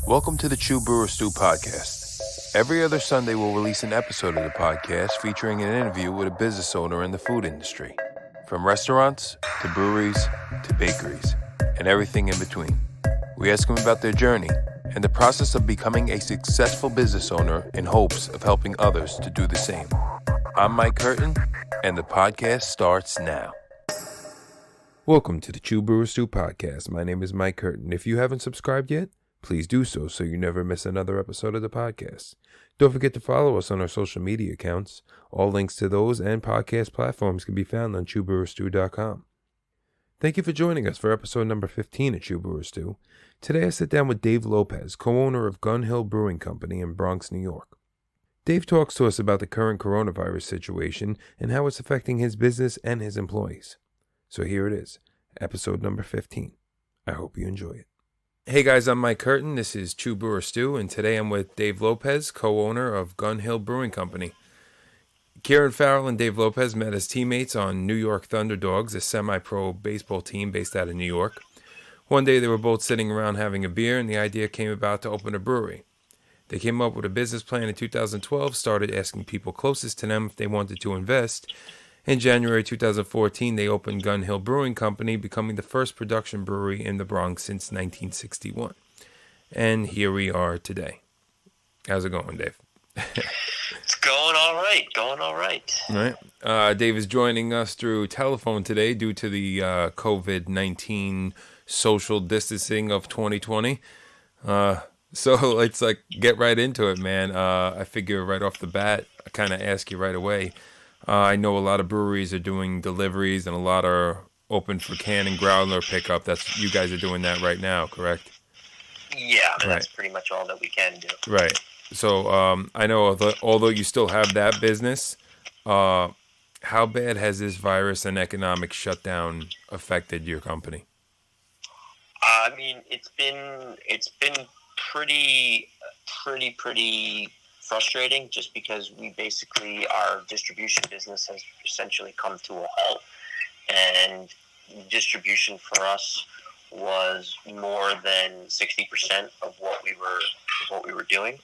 Welcome to the Chew Brewer Stew podcast. Every other Sunday, we'll release an episode of the podcast featuring an interview with a business owner in the food industry. From restaurants, to breweries, to bakeries, and everything in between. We ask them about their journey and the process of becoming a successful business owner in hopes of helping others to do the same. I'm Mike Curtin, and the podcast starts now. Welcome to the Chew Brewer Stew podcast. My name is Mike Curtin. If you haven't subscribed yet, please do so you never miss another episode of the podcast. Don't forget to follow us on our social media accounts. All links to those and podcast platforms can be found on chewbrewerstew.com. Thank you for joining us for episode number 15 of Chew Brewer Stew. Today I sit down with Dave Lopez, co-owner of Gun Hill Brewing Company in Bronx, New York. Dave talks to us about the current coronavirus situation and how it's affecting his business and his employees. So here it is, episode number 15. I hope you enjoy it. Hey guys, I'm Mike Curtin. This is Chew Brewer Stew, and today I'm with Dave Lopez, co-owner of Gun Hill Brewing Company. Kieran Farrell and Dave Lopez met as teammates on New York Thunderdogs, a semi-pro baseball team based out of New York. One day they were both sitting around having a beer, and the idea came about to open a brewery. They came up with a business plan in 2012, started asking people closest to them if they wanted to invest. In January 2014, they opened Gun Hill Brewing Company, becoming the first production brewery in the Bronx since 1961. And here we are today. How's it going, Dave? It's going all right. All right. Dave is joining us through telephone today due to the COVID-19 social distancing of 2020. So let's get right into it, man. I figure right off the bat, I kind of ask you right away. I know a lot of breweries are doing deliveries and a lot are open for can and growler pickup. You guys are doing that right now, correct? Yeah, that's pretty much all that we can do. Right. So I know although you still have that business, how bad has this virus and economic shutdown affected your company? I mean, it's been pretty frustrating, just because our distribution business has essentially come to a halt, and distribution for us was more than 60% of what we were doing.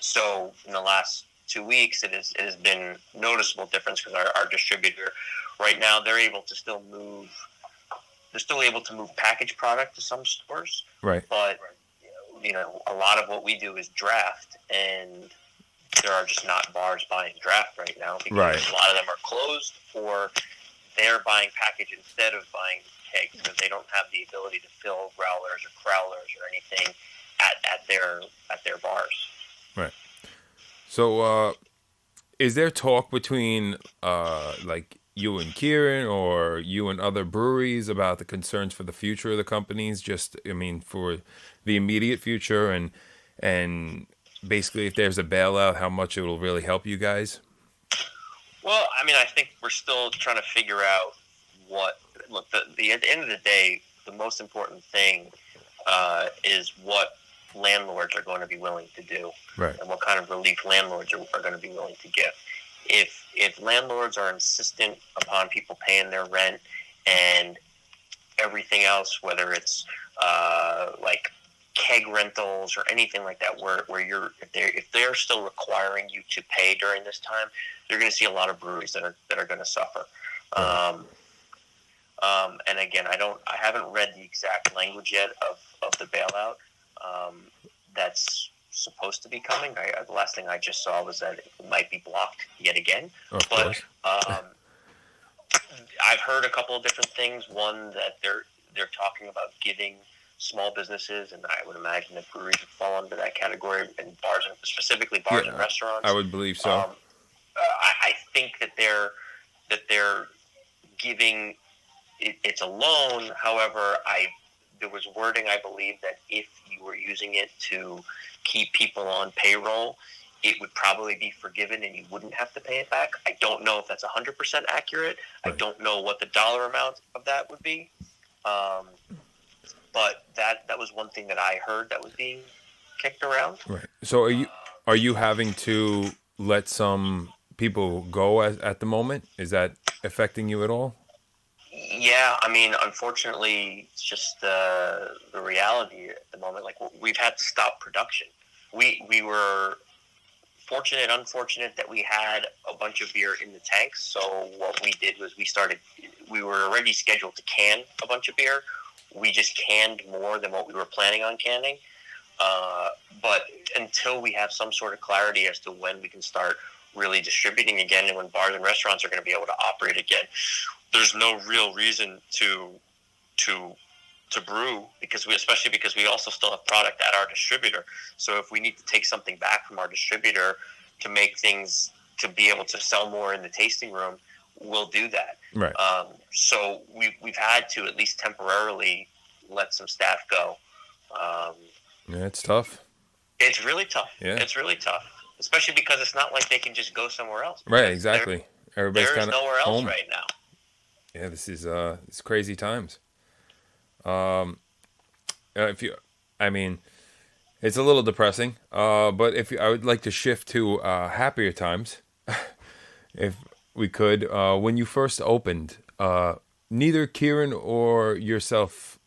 So in the last 2 weeks, it has been noticeable difference, because our distributor right now, they're still able to move packaged product to some stores, right? But a lot of what we do is draft, and there are just not bars buying draft right now, because a lot of them are closed, or they're buying package instead of buying keg, because they don't have the ability to fill growlers or crowlers or anything at their bars. Right. So, is there talk between you and Kieran, or you and other breweries, about the concerns for the future of the companies? For the immediate future, and basically if there's a bailout, how much it will really help you guys? Well, I think we're still trying to figure out at the end of the day, the most important thing is what landlords are going to be willing to do, right? And what kind of relief landlords are going to be willing to give. If landlords are insistent upon people paying their rent and everything else, whether it's keg rentals or anything like that, where if they're still requiring you to pay during this time, you're going to see a lot of breweries that are going to suffer. Right. And again, I haven't read the exact language yet of the bailout that's supposed to be coming. The last thing I just saw was that it might be blocked yet again. Of course. I've heard a couple of different things. One, that they're talking about giving small businesses, and I would imagine that breweries would fall under that category, and bars, and specifically bars and restaurants. I would believe so. I think that they're giving it's a loan. However, there was wording, I believe, that if you were using it to keep people on payroll, it would probably be forgiven and you wouldn't have to pay it back. I don't know if that's 100% accurate. Right. I don't know what the dollar amount of that would be. But that was one thing that I heard that was being kicked around. Right. So are you having to let some people go at the moment? Is that affecting you at all? Yeah, unfortunately, it's just the reality at the moment. Like, we've had to stop production. We were unfortunate that we had a bunch of beer in the tanks. So what we did was we were already scheduled to can a bunch of beer. We just canned more than what we were planning on canning. But until we have some sort of clarity as to when we can start really distributing again and when bars and restaurants are going to be able to operate again, there's no real reason to brew, especially because we also still have product at our distributor. So if we need to take something back from our distributor to make things, to be able to sell more in the tasting room, we'll do that. Right. So we've had to at least temporarily let some staff go. Yeah, it's tough. It's really tough. Yeah. It's really tough, especially because it's not like they can just go somewhere else. Right, exactly. Everybody's there's kind of nowhere else home right now. Yeah, this is it's crazy times. It's a little depressing. But I would like to shift to happier times, if we could. When you first opened, neither Kieran or yourself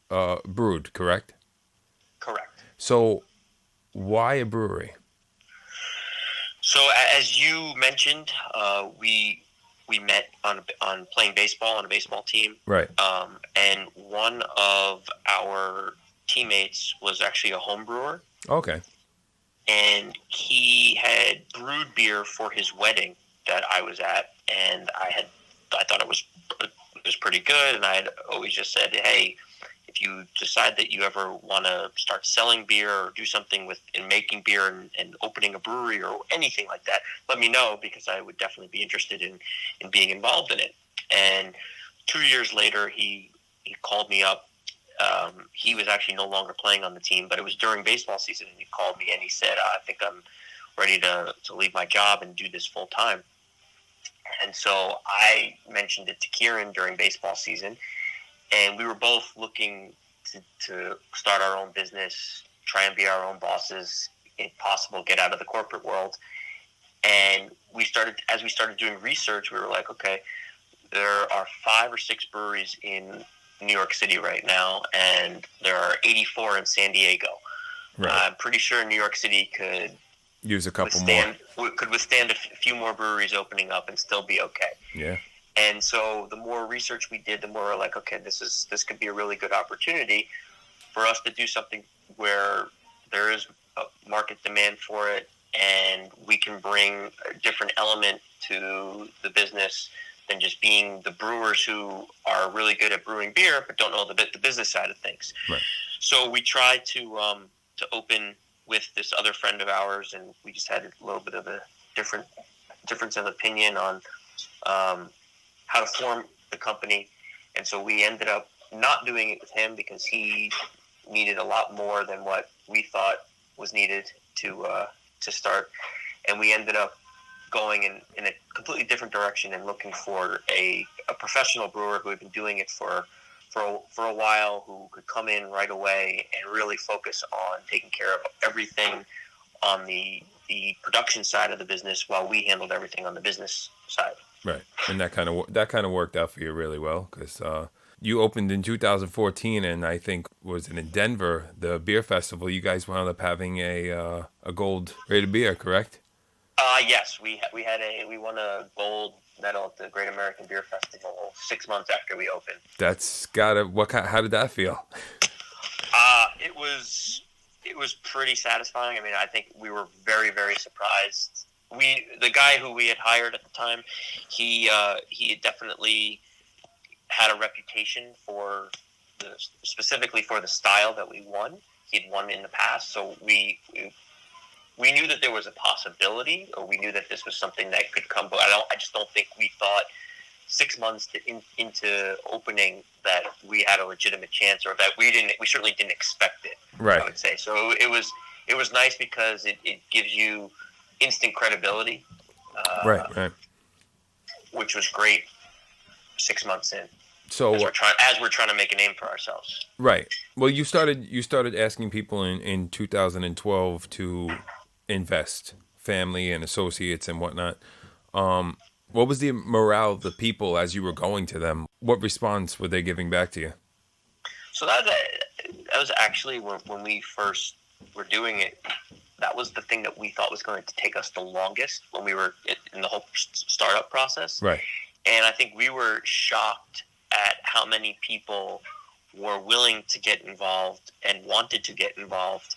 brewed, correct? Correct. So, why a brewery? So, as you mentioned, we met on playing baseball on a baseball team. Right. And one of our teammates was actually a home brewer. Okay. And he had brewed beer for his wedding that I was at, and I thought it was pretty good, and I had always just said, hey, if you decide that you ever want to start selling beer or do something in making beer and opening a brewery or anything like that, let me know, because I would definitely be interested in being involved in it. And 2 years later, he called me up. He was actually no longer playing on the team, but it was during baseball season, and he called me and he said, I think I'm ready to leave my job and do this full time. And so I mentioned it to Kieran during baseball season, and we were both looking to start our own business, try and be our own bosses, if possible, get out of the corporate world. And as we started doing research, we were like, okay, there are 5 or 6 breweries in New York City right now, and there are 84 in San Diego. Right. I'm pretty sure New York City could use a couple more. Could withstand a few more breweries opening up and still be okay. Yeah. And so the more research we did, the more we're like, okay, this could be a really good opportunity for us to do something where there is a market demand for it, and we can bring a different element to the business than just being the brewers who are really good at brewing beer but don't know the business side of things. Right. So we tried to open with this other friend of ours, and we just had a little bit of a difference of opinion on how to form the company. And so we ended up not doing it with him because he needed a lot more than what we thought was needed to start. And we ended up going in a completely different direction and looking for a professional brewer who had been doing it for a while, who could come in right away and really focus on taking care of everything on the production side of the business, while we handled everything on the business side. Right, and that kind of worked out for you really well, because you opened in 2014, and I think was it in Denver, the beer festival. You guys wound up having a gold rated beer, correct? Yes, we won a gold medal at the Great American Beer Festival 6 months after we opened. That's how did that feel? It was pretty satisfying. I mean, I think we were very, very surprised. The guy who we had hired at the time, he had definitely had a reputation specifically for the style that we won. He'd won in the past, so we knew that there was a possibility, or we knew that this was something that could come. But I just don't think we thought 6 months into opening that we had a legitimate chance, or that we certainly didn't expect it. Right. I would say so. It was nice because it gives you instant credibility. Right. Which was great 6 months in. So as we're trying to make a name for ourselves. Right. Well, you started asking people in 2012 to invest, family and associates and whatnot. What was the morale of the people as you were going to them? What response were they giving back to you? So that was actually when we first were doing it. That was the thing that we thought was going to take us the longest when we were in the whole startup process. Right. And I think we were shocked at how many people were willing to get involved and wanted to get involved,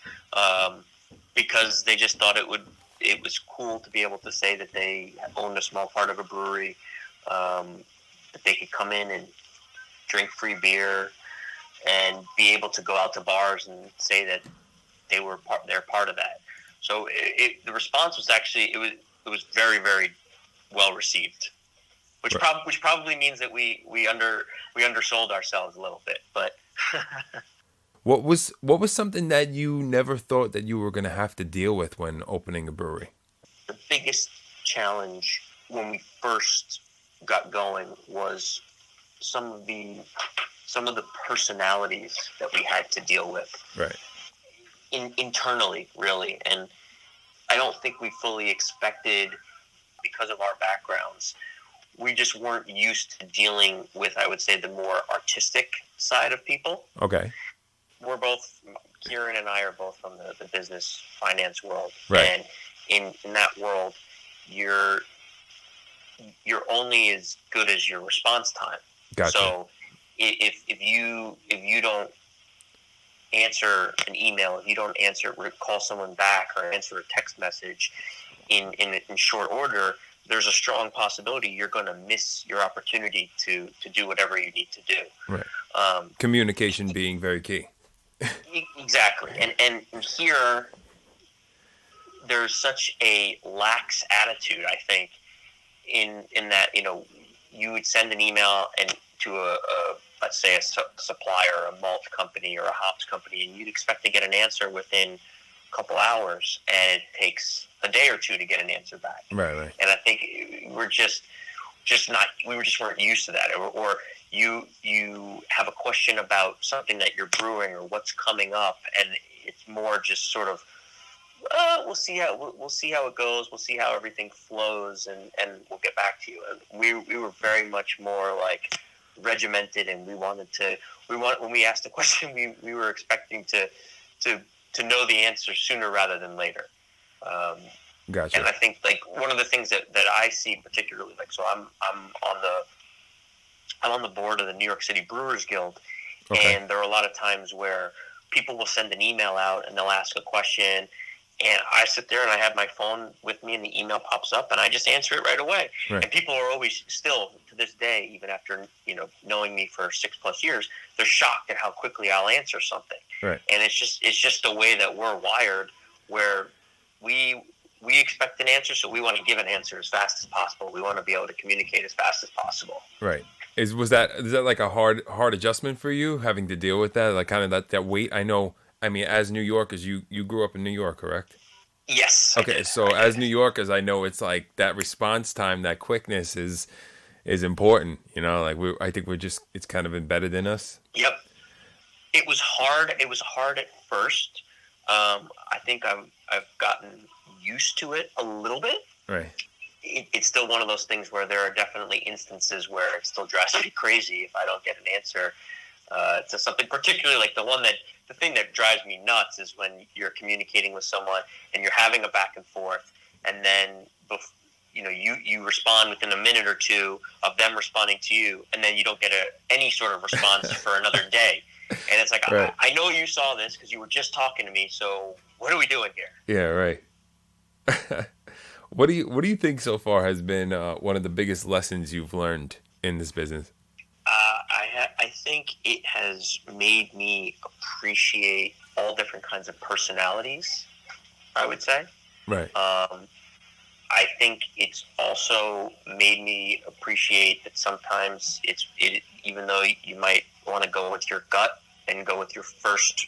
because they just thought it was cool to be able to say that they owned a small part of a brewery, that they could come in and drink free beer and be able to go out to bars and say that they're part of that. So the response was actually it was very, very well received, which probably means that we undersold ourselves a little bit. But what was something that you never thought that you were going to have to deal with when opening a brewery? The biggest challenge when we first got going was some of the personalities that we had to deal with. Right. Internally, really, and I don't think we fully expected, because of our backgrounds, we just weren't used to dealing with, I would say, the more artistic side of people. Okay. Kieran and I are both from the business finance world, right. And in that world, you're only as good as your response time. Gotcha. So if you don't answer an email, if you don't call someone back or answer a text message in short order, there's a strong possibility you're going to miss your opportunity to do whatever you need to do. Right. Communication being very key. Exactly. And here, there's such a lax attitude, I think, in that, you would send an email and to a let's say a supplier, a malt company or a hops company, and you'd expect to get an answer within a couple hours, and it takes a day or two to get an answer back. Right. And I think we weren't used to that. Or you have a question about something that you're brewing or what's coming up, and it's more just sort of, we'll see how it goes. We'll see how everything flows, and we'll get back to you. And we were very much more like regimented, and when we asked the question, we were expecting to know the answer sooner rather than later. Gotcha. And I think like one of the things that I see particularly, like, so I'm on the board of the New York City Brewers Guild. Okay. And there are a lot of times where people will send an email out and they'll ask a question, and I sit there and I have my phone with me and the email pops up and I just answer it right away. Right. And people are always still, to this day, even after, knowing me for 6+ years, they're shocked at how quickly I'll answer something. Right. And it's just the way that we're wired, where we expect an answer, so we want to give an answer as fast as possible. We want to be able to communicate as fast as possible. Right. Is that like a hard adjustment for you, having to deal with that, like kind of that weight? I mean, as New Yorkers, you grew up in New York, correct? Yes. Okay, so as New Yorkers, I know it's like that response time, that quickness is important. I think it's kind of embedded in us. Yep. It was hard. It was hard at first. I think I've gotten used to it a little bit. Right. It's still one of those things where there are definitely instances where it still drives me crazy if I don't get an answer to something, particularly like the thing that drives me nuts is when you're communicating with someone and you're having a back and forth, and then you respond within a minute or two of them responding to you, and then you don't get any sort of response for another day. And it's like, right. I know you saw this because you were just talking to me, so what are we doing here? Yeah, right. What do you think so far has been one of the biggest lessons you've learned in this business? I think it has made me appreciate all different kinds of personalities, I would say. Right. I think it's also made me appreciate that sometimes even though you might want to go with your gut and go with your first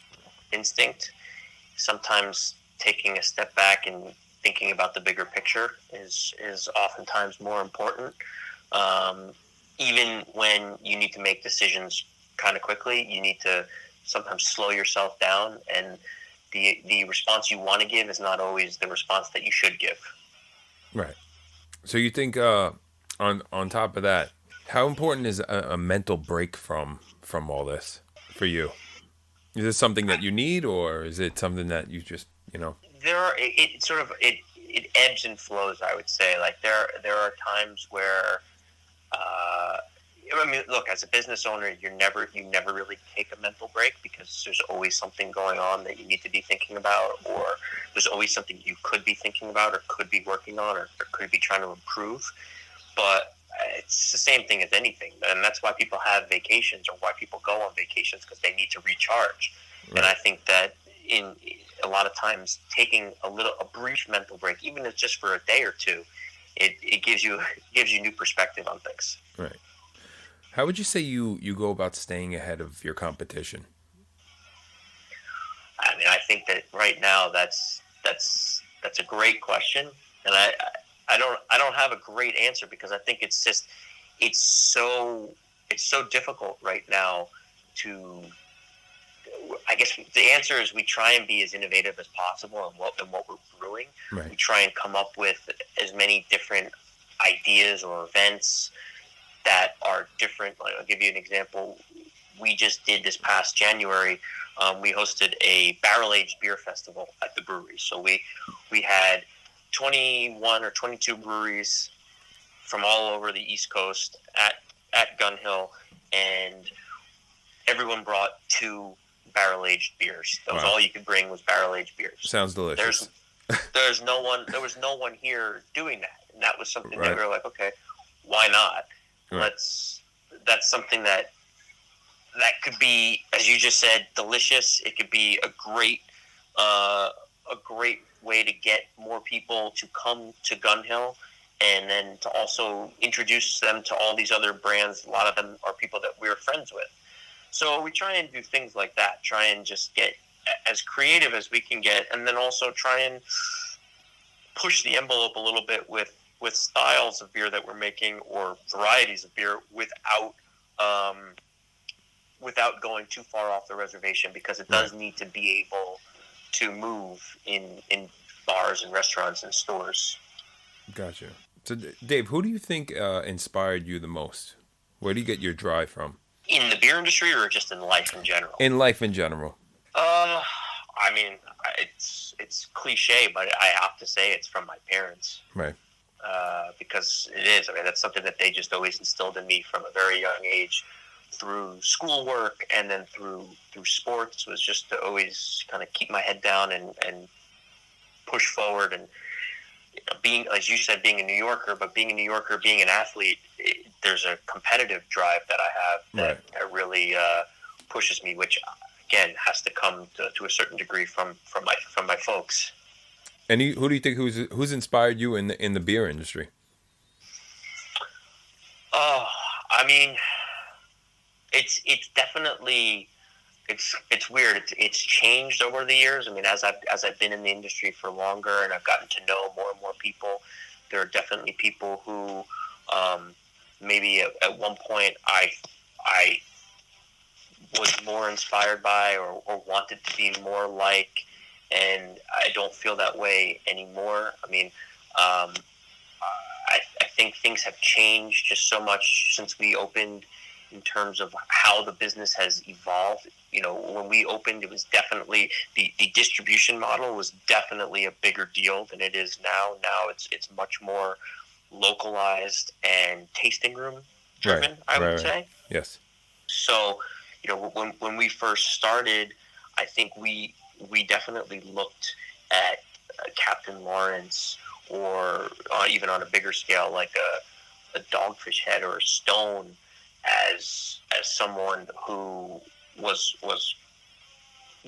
instinct, sometimes taking a step back and thinking about the bigger picture is oftentimes more important. Even when you need to make decisions kind of quickly, you need to sometimes slow yourself down, and the response you want to give is not always the response that you should give. Right. So you think on top of that, how important is a mental break from all this for you? Is this something that you need, or is it something that you just, There are it ebbs and flows. I would say, like, there are times where, I mean, look, as a business owner, you never really take a mental break, because there's always something going on that you need to be thinking about, or there's always something you could be thinking about, or could be working on, or could be trying to improve. But it's the same thing as anything, and that's why people have vacations, or why people go on vacations, because they need to recharge. Right. And I think that in a lot of times, taking a brief mental break, even if it's just for a day or two, it gives you new perspective on things. Right. How would you say you go about staying ahead of your competition? I mean, I think that right now that's a great question, and I don't have a great answer, because I think it's so difficult right now to. I guess the answer is we try and be as innovative as possible in what we're brewing. Right. We try and come up with as many different ideas or events that are different. Like, I'll give you an example. We just did this past January. We hosted a barrel-aged beer festival at the brewery. So we had 21 or 22 breweries from all over the East Coast at Gun Hill, and everyone brought 2 barrel-aged beers. That was all you could bring, was barrel-aged beers. Sounds delicious. There was no one here doing that, and that was something that we were like, okay, why not? Right. That's something that could be, as you just said, delicious. It could be a great way to get more people to come to Gun Hill, and then to also introduce them to all these other brands. A lot of them are people that we're friends with. So we try and do things like that, try and just get as creative as we can get, and then also try and push the envelope a little bit with styles of beer that we're making, or varieties of beer, without going too far off the reservation, because it does need to be able to move in bars and restaurants and stores. Gotcha. So, Dave, who do you think inspired you the most? Where do you get your drive from? In the beer industry, or just in life in general? In life in general. I mean, it's cliche, but I have to say it's from my parents. Right. Because it is. I mean, that's something that they just always instilled in me from a very young age, through schoolwork and then through sports, was just to always kind of keep my head down and push forward. And being, as you said, being a New Yorker, but being a New Yorker, being an athlete, there's a competitive drive that I have that really pushes me, which again has to come to a certain degree from my folks. And who do you think who's inspired you in the beer industry? Oh, I mean, it's definitely it's weird. It's changed over the years. I mean, as I've been in the industry for longer, and I've gotten to know more and more people, there are definitely people who maybe at one point I was more inspired by, or wanted to be more like, and I don't feel that way anymore. I mean, I think things have changed just so much since we opened, in terms of how the business has evolved. You know, when we opened, it was definitely the distribution model was definitely a bigger deal than it is now. Now it's much more localized and tasting room driven, I would say. Yes. So, you know, when we first started, I think we definitely looked at Captain Lawrence, or even on a bigger scale, like a Dogfish Head or a Stone, as someone who was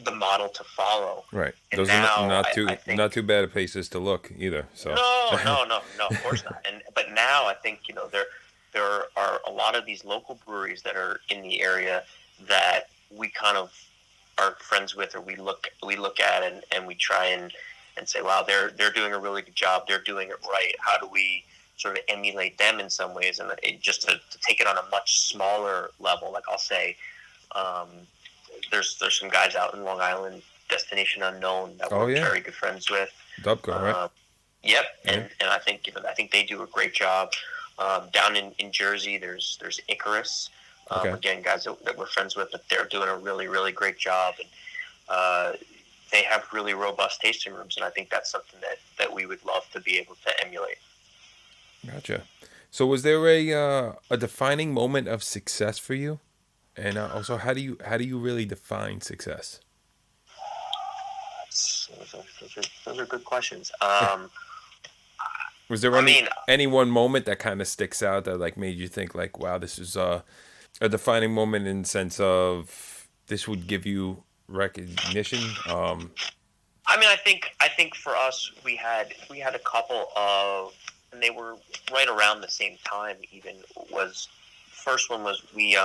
the model to follow. Right. And those now, are not too bad of places to look either. So no, of course not. But now I think, you know, there are a lot of these local breweries that are in the area that we kind of are friends with, or we look at and we try and say, wow, they're doing a really good job. They're doing it right. How do we sort of emulate them in some ways? And just to take it on a much smaller level, like I'll say, there's some guys out in Long Island, Destination Unknown, that we're very good friends with. Dubco, right? Yep, and I think they do a great job. Down in Jersey, there's Icarus, Okay. Again, guys that we're friends with, but they're doing a really, really great job. And they have really robust tasting rooms, and I think that's something that we would love to be able to emulate. Gotcha. So was there a defining moment of success for you? And also, how do you really define success? Those are good questions. Was there I mean, any one moment that kind of sticks out that like made you think like, wow, this is a defining moment in the sense of this would give you recognition? I think for us, we had a couple of, and they were right around the same time. Even was first one was we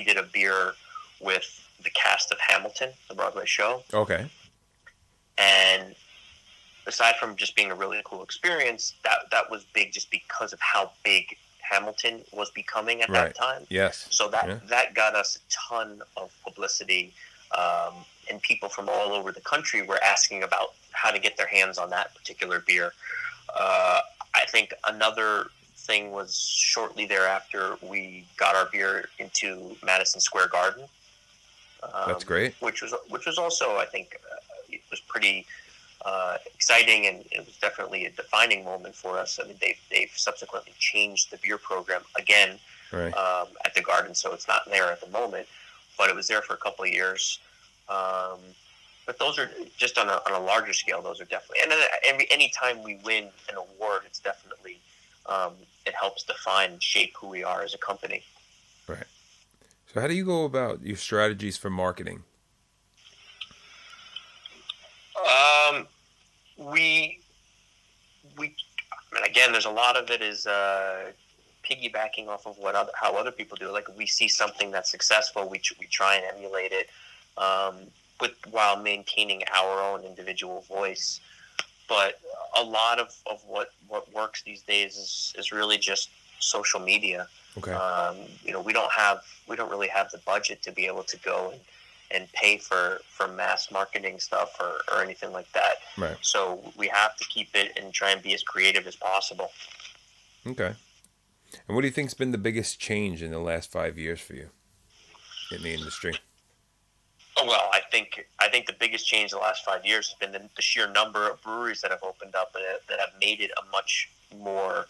did a beer with the cast of Hamilton, the Broadway show, Okay. and aside from just being a really cool experience, that was big just because of how big Hamilton was becoming at that time. Yes. So that got us a ton of publicity, and people from all over the country were asking about how to get their hands on that particular beer. I think another thing was shortly thereafter we got our beer into Madison Square Garden. That's great. Which was also, I think, it was pretty exciting, and it was definitely a defining moment for us. I mean, they've subsequently changed the beer program again, Right. At the Garden, so it's not there at the moment, but it was there for a couple of years. But those are just on a larger scale. Those are definitely, and then any time we win an award, it's definitely it helps define and shape who we are as a company. Right. So how do you go about your strategies for marketing? And again, there's a lot of it is piggybacking off of how other people do it. Like, if we see something that's successful, we try and emulate it, while maintaining our own individual voice. But a lot of what works these days is really just social media. Okay. We don't really have the budget to be able to go and pay for mass marketing stuff or anything like that. Right. So we have to keep it and try and be as creative as possible. Okay. And what do you think's been the biggest change in the last 5 years for you in the industry? Oh, well, I think the biggest change in the last 5 years has been the sheer number of breweries that have opened up that have made it a much more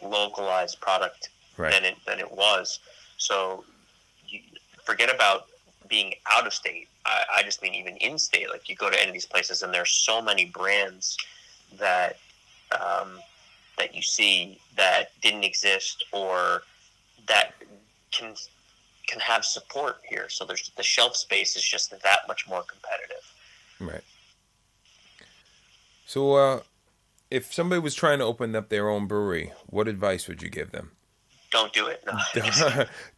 localized product than it was. So you forget about being out of state. I just mean even in state. Like, you go to any of these places and there's so many brands that that you see that didn't exist or that can have support here. So there's the shelf space is just that much more competitive. Right. So if somebody was trying to open up their own brewery, what advice would you give them? Don't do it. No.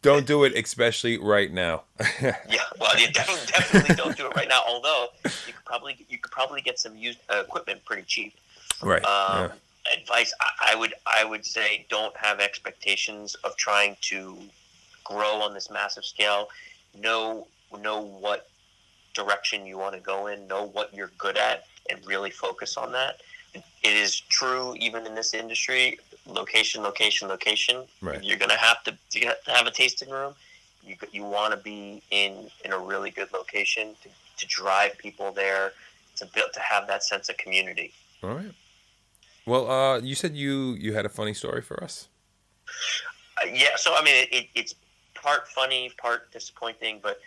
Don't do it, especially right now. Yeah, well, you definitely don't do it right now. Although you could probably get some used equipment pretty cheap. Right. Advice: I would say don't have expectations of trying to grow on this massive scale. Know what direction you want to go in. Know what you're good at, and really focus on that. It is true even in this industry. Location. Right. You're gonna have to have a tasting room. You want to be in a really good location to drive people there, to have that sense of community. All right. Well, you said you had a funny story for us. Yeah. So I mean, it's part funny, part disappointing, but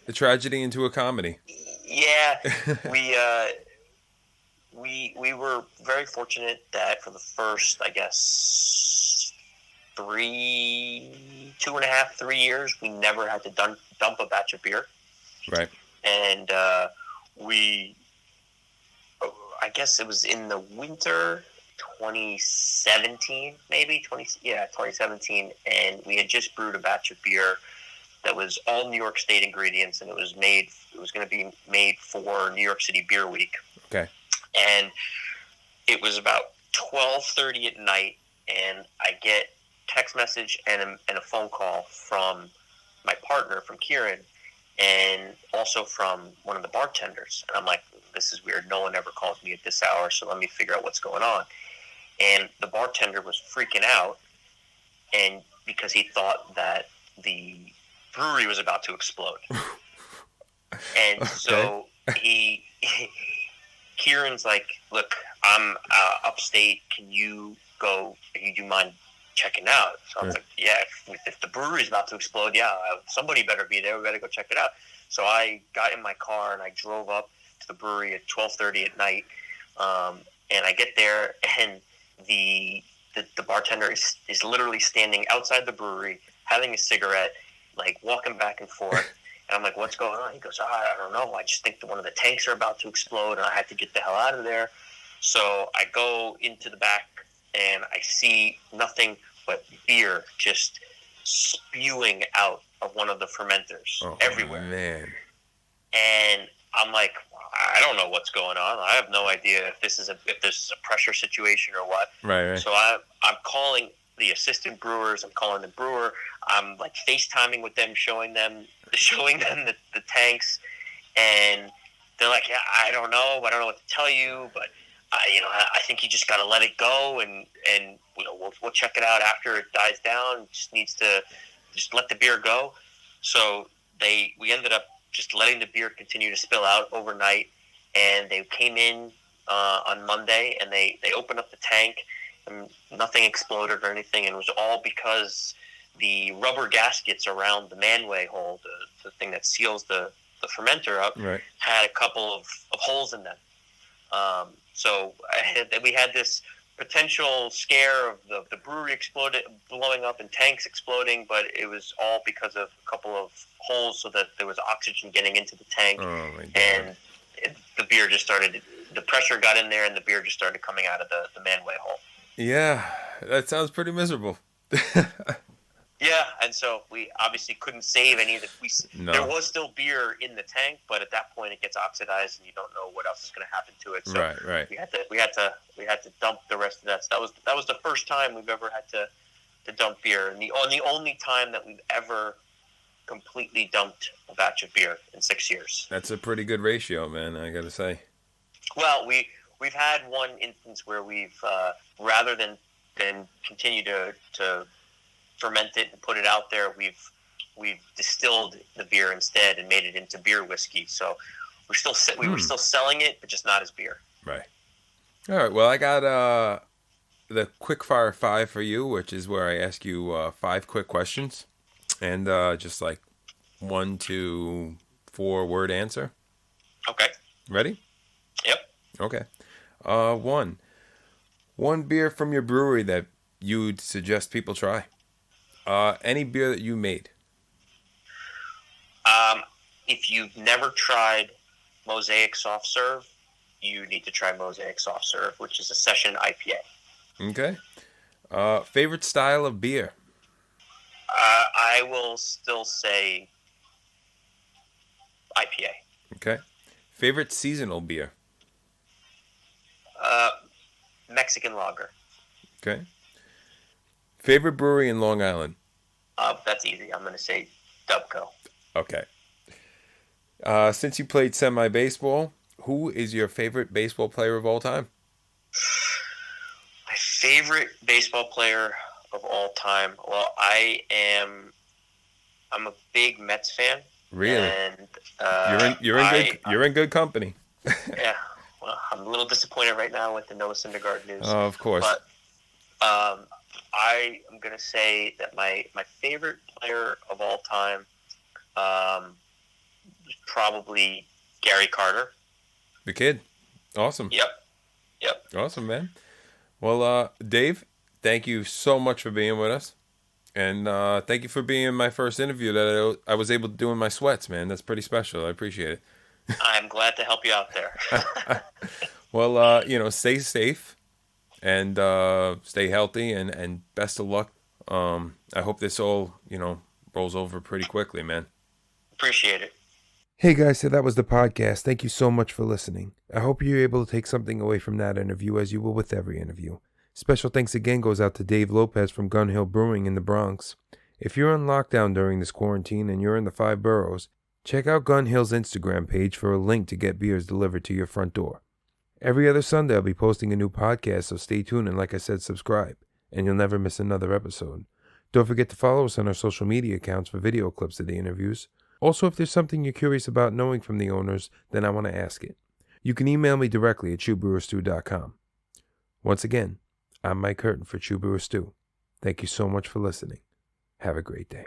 the tragedy into a comedy. Yeah, we were very fortunate that for the first, I guess, 3 years, we never had to dump a batch of beer. Right. And I guess it was in the winter 2017, maybe 2017, and we had just brewed a batch of beer that was all New York State ingredients, and it was going to be made for New York City Beer Week. Okay. And it was about 12:30 at night, and I get text message and a phone call from my partner, from Kieran, and also from one of the bartenders. And I'm like, this is weird. No one ever calls me at this hour, so let me figure out what's going on. And the bartender was freaking out, and because he thought that the brewery was about to explode. And Okay. so Kieran's like, look, I'm upstate. Can you do mind checking out? So I was like, yeah, if the brewery's about to explode, yeah, somebody better be there. We better go check it out. So I got in my car and I drove up to the brewery at 12:30 at night. And I get there, and the bartender is literally standing outside the brewery, having a cigarette, like walking back and forth. And I'm like, what's going on? He goes, I don't know. I just think that one of the tanks are about to explode, and I had to get the hell out of there. So I go into the back, and I see nothing but beer just spewing out of one of the fermenters everywhere. Man. And I'm like, I don't know what's going on. I have no idea if this is a pressure situation or what. Right. So I'm calling the assistant brewers. I'm calling the brewer. I'm like FaceTiming with them, showing them the tanks, and they're like, yeah, I don't know what to tell you, but I think you just got to let it go, and we'll check it out after it dies down. It just needs to just let the beer go. So we ended up just letting the beer continue to spill out overnight, and they came in on Monday, and they opened up the tank, and nothing exploded or anything, and it was all because the rubber gaskets around the manway hole, the thing that seals the fermenter up, had a couple of holes in them. So we had this potential scare of the brewery blowing up and tanks exploding, but it was all because of a couple of holes so that there was oxygen getting into the tank. Oh my God. And the beer just started, the pressure got in there, and the beer just started coming out of the manway hole. Yeah, that sounds pretty miserable. Yeah, and so we obviously couldn't save any of the. No. There was still beer in the tank, but at that point it gets oxidized, and you don't know what else is going to happen to it. So right. We had to dump the rest of that. So that was the first time we've ever had to dump beer, and the only time that we've ever completely dumped a batch of beer in 6 years. That's a pretty good ratio, man, I gotta say. Well, we've had one instance where we've rather than continue to ferment it and put it out there, we've distilled the beer instead and made it into beer whiskey. So we were still selling it, but just not as beer. Right. All right. Well, I got the quick fire 5 for you, which is where I ask you 5 quick questions, and just like 1 to 4 word answer. Okay. Ready? Yep. Okay. One beer from your brewery that you'd suggest people try. Any beer that you made. If you've never tried Mosaic Soft Serve, you need to try Mosaic Soft Serve, which is a session IPA. Okay. Favorite style of beer? I will still say IPA. Okay. Favorite seasonal beer? Mexican lager. Okay. Favorite brewery in Long Island? That's easy. I'm going to say Dubco. Okay. Since you played semi-baseball, who is your favorite baseball player of all time? My favorite baseball player of all time? Well, I'm a big Mets fan. Really? And you're in good company. Yeah. Well, I'm a little disappointed right now with the Noah Syndergaard news. Oh, of course. But I am going to say that my favorite player of all time is probably Gary Carter. The kid. Awesome. Yep. Awesome, man. Well, Dave, thank you so much for being with us. And thank you for being my first interview that I was able to do in my sweats, man. That's pretty special. I appreciate it. I'm glad to help you out there. Well, stay safe and stay healthy and best of luck. I hope this all, rolls over pretty quickly, man. Appreciate it. Hey guys, so that was the podcast. Thank you so much for listening. I hope you're able to take something away from that interview as you will with every interview. Special thanks again goes out to Dave Lopez from Gun Hill Brewing in the Bronx. If you're on lockdown during this quarantine and you're in the 5 boroughs, check out Gun Hill's Instagram page for a link to get beers delivered to your front door. Every other Sunday I'll be posting a new podcast, so stay tuned and like I said, subscribe, and you'll never miss another episode. Don't forget to follow us on our social media accounts for video clips of the interviews. Also, if there's something you're curious about knowing from the owners, then I want to ask it. You can email me directly at truebrewerstew.com. Once again, I'm Mike Curtin for True Brewer Stew. Thank you so much for listening. Have a great day.